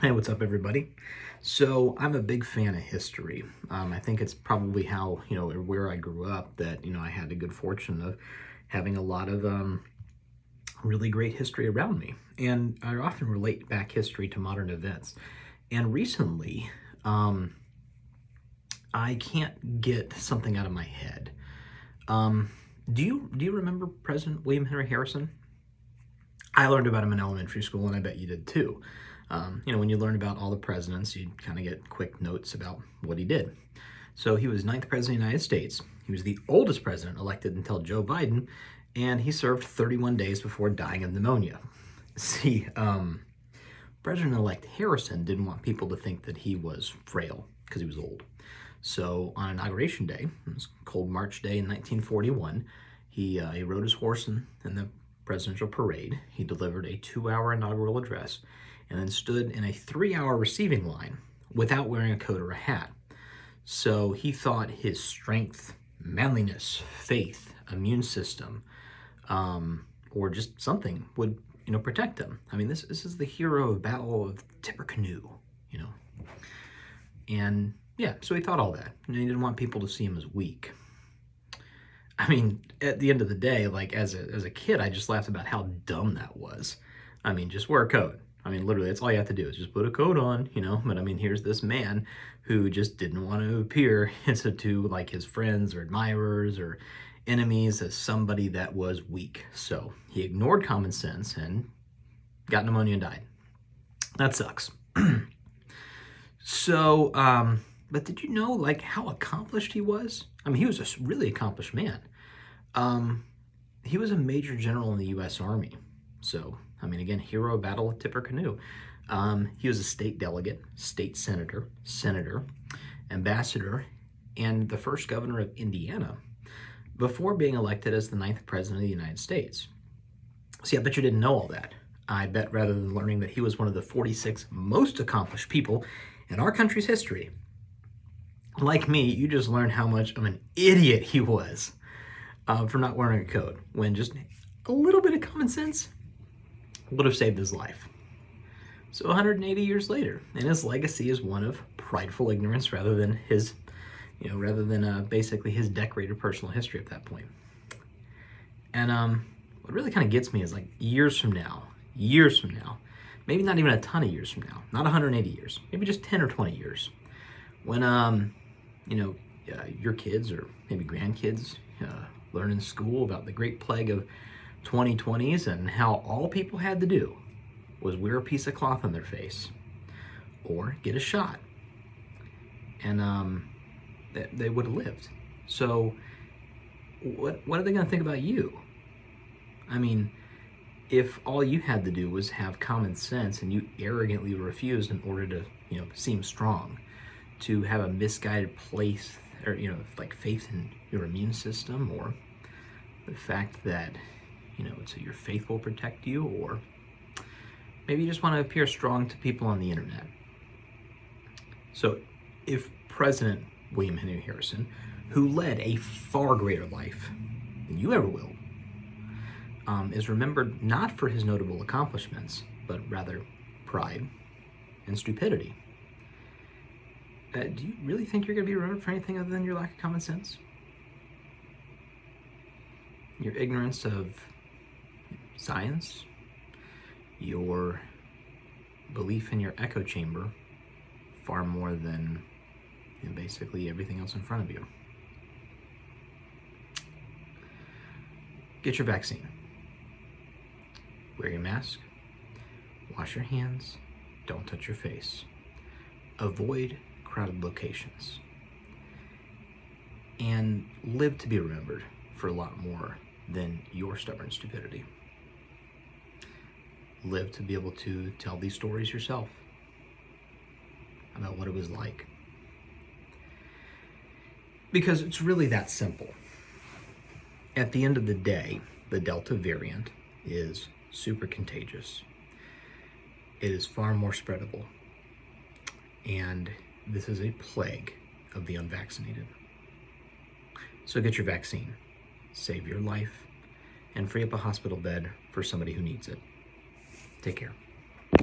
Hey, what's up, everybody? So I'm a big fan of history. I think it's probably how, or where I grew up that, I had the good fortune of having a lot of really great history around me. And I often relate back history to modern events. And recently, um, I can't get something out of my head. Um, do you remember President William Henry Harrison? I learned about him in elementary school, and I bet you did too. When you learn about all the presidents, you kind of get quick notes about what he did. So he was ninth president of the United States. He was the oldest president elected until Joe Biden, and he served 31 days before dying of pneumonia. See, President-elect Harrison didn't want people to think that he was frail because he was old. So on Inauguration Day, it was cold March day in 1941, he rode his horse in the presidential parade. He delivered a 2-hour inaugural address and then stood in a 3-hour receiving line without wearing a coat or a hat. So he thought his strength, manliness, faith, immune system, or just something would, protect him. I mean, this is the hero of Battle of Tippecanoe, and yeah, so he thought all that, and he didn't want people to see him as weak. I mean, at the end of the day, like as a kid, I just laughed about how dumb that was. I mean, just wear a coat. I mean, literally, that's all you have to do is just put a coat on, But I mean, here's this man who just didn't want to appear to like his friends or admirers or enemies as somebody that was weak. So he ignored common sense and got pneumonia and died. That sucks. So, but did you know like how accomplished he was? I mean, he was a really accomplished man. He was a major general in the U.S. Army. So, I mean, again, hero of Battle of Tippecanoe. He was a state delegate, state senator, ambassador, and the first governor of Indiana before being elected as the 9th president of the United States. See, I bet you didn't know all that. I bet rather than learning that he was one of the 46 most accomplished people in our country's history, like me, you just learned how much of an idiot he was for not wearing a coat, when just a little bit of common sense would have saved his life. So 180 years later, and his legacy is one of prideful ignorance rather than his, basically his decorated personal history at that point. And what really kind of gets me is like years from now, maybe not even a ton of years from now, not 180 years, maybe just 10 or 20 years, when your kids or maybe grandkids learn in school about the Great Plague of 2020s and how all people had to do was wear a piece of cloth on their face or get a shot, and they would have lived. So what are they going to think about you? I mean, if all you had to do was have common sense and you arrogantly refused in order to, seem strong, to have a misguided place or, like faith in your immune system, or the fact that, so your faith will protect you, or maybe you just want to appear strong to people on the internet. So if President William Henry Harrison, who led a far greater life than you ever will, is remembered not for his notable accomplishments, but rather pride and stupidity, do you really think you're going to be remembered for anything other than your lack of common sense? Your ignorance of science, your belief in your echo chamber, far more than basically everything else in front of you. Get your vaccine. Wear your mask. Wash your hands. Don't touch your face. Avoid crowded locations. And live to be remembered for a lot more than your stubborn stupidity. Live to be able to tell these stories yourself about what it was like. Because it's really that simple. At the end of the day, the Delta variant is super contagious. It is far more spreadable. And this is a plague of the unvaccinated. So get your vaccine, save your life, and free up a hospital bed for somebody who needs it. Take care.